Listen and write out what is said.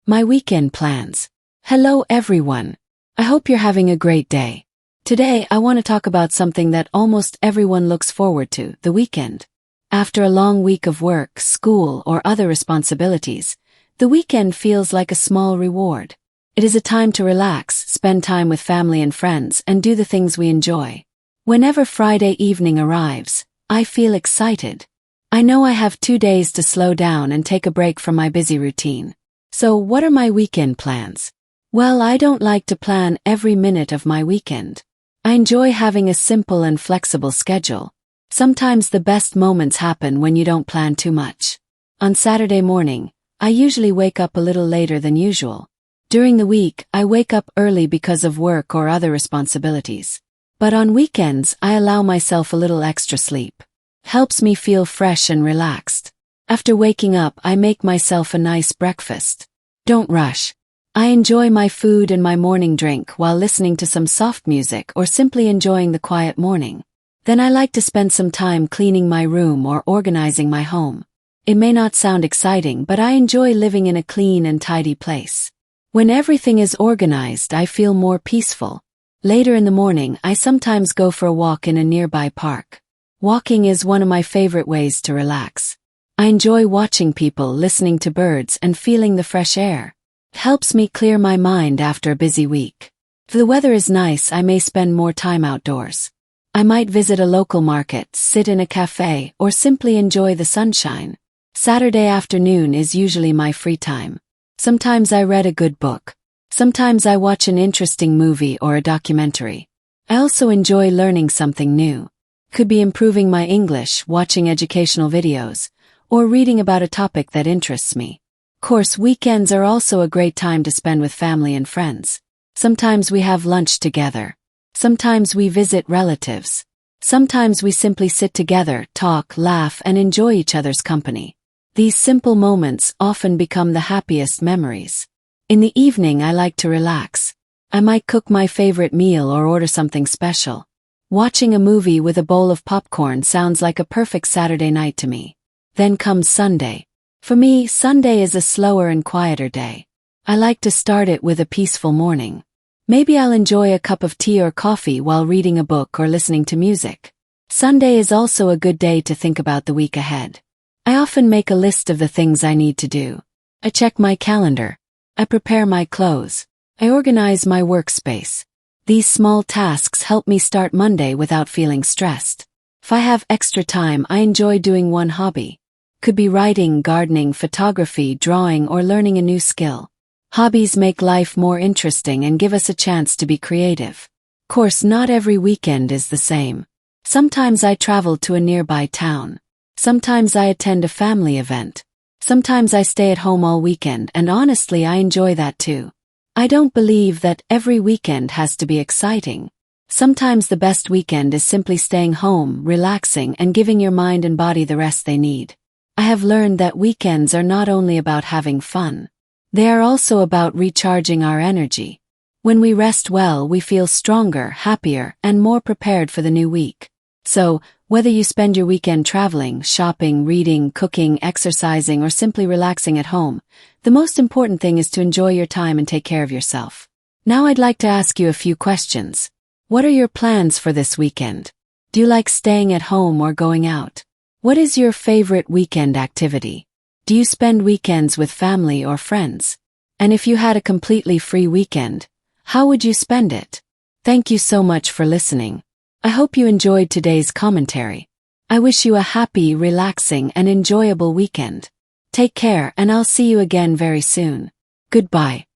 My weekend plans. Hello everyone. I hope you're having a great day. Today I want to talk about something that almost everyone looks forward to, the weekend. After a long week of work, school, or other responsibilities, the weekend feels like a small reward. It is a time to relax, spend time with family and friends, and do the things we enjoy. Whenever Friday evening arrives, I feel excited. I know I have 2 days to slow down and take a break from my busy routine. So what are my weekend plans? Well, I don't like to plan every minute of my weekend. I enjoy having a simple and flexible schedule. Sometimes the best moments happen when you don't plan too much. On Saturday morning, I usually wake up a little later than usual. During the week, I wake up early because of work or other responsibilities. But on weekends, I allow myself a little extra sleep. Helps me feel fresh and relaxed. After waking up, I make myself a nice breakfast. Don't rush. I enjoy my food and my morning drink while listening to some soft music or simply enjoying the quiet morning. Then I like to spend some time cleaning my room or organizing my home. It may not sound exciting, but I enjoy living in a clean and tidy place. When everything is organized, I feel more peaceful. Later in the morning, I sometimes go for a walk in a nearby park. Walking is one of my favorite ways to relax. I enjoy watching people, listening to birds, and feeling the fresh air. It helps me clear my mind after a busy week. If the weather is nice, I may spend more time outdoors. I might visit a local market, sit in a cafe, or simply enjoy the sunshine. Saturday afternoon is usually my free time. Sometimes I read a good book. Sometimes I watch an interesting movie or a documentary. I also enjoy learning something new. Could be improving my English, watching educational videos, or reading about a topic that interests me. Of course, weekends are also a great time to spend with family and friends. Sometimes we have lunch together. Sometimes we visit relatives. Sometimes we simply sit together, talk, laugh, and enjoy each other's company. These simple moments often become the happiest memories. In the evening, I like to relax. I might cook my favorite meal or order something special. Watching a movie with a bowl of popcorn sounds like a perfect Saturday night to me. Then comes Sunday. For me, Sunday is a slower and quieter day. I like to start it with a peaceful morning. Maybe I'll enjoy a cup of tea or coffee while reading a book or listening to music. Sunday is also a good day to think about the week ahead. I often make a list of the things I need to do. I check my calendar. I prepare my clothes. I organize my workspace. These small tasks help me start Monday without feeling stressed. If I have extra time, I enjoy doing one hobby. Could be writing, gardening, photography, drawing, or learning a new skill. Hobbies make life more interesting and give us a chance to be creative. Of course, not every weekend is the same. Sometimes I travel to a nearby town. Sometimes I attend a family event. Sometimes I stay at home all weekend, and honestly, I enjoy that too. I don't believe that every weekend has to be exciting. Sometimes the best weekend is simply staying home, relaxing, and giving your mind and body the rest they need. I have learned that weekends are not only about having fun. They are also about recharging our energy. When we rest well, we feel stronger, happier, and more prepared for the new week. So, whether you spend your weekend traveling, shopping, reading, cooking, exercising, or simply relaxing at home, the most important thing is to enjoy your time and take care of yourself. Now I'd like to ask you a few questions. What are your plans for this weekend? Do you like staying at home or going out? What is your favorite weekend activity? Do you spend weekends with family or friends? And if you had a completely free weekend, how would you spend it? Thank you so much for listening. I hope you enjoyed today's commentary. I wish you a happy, relaxing, and enjoyable weekend. Take care, and I'll see you again very soon. Goodbye.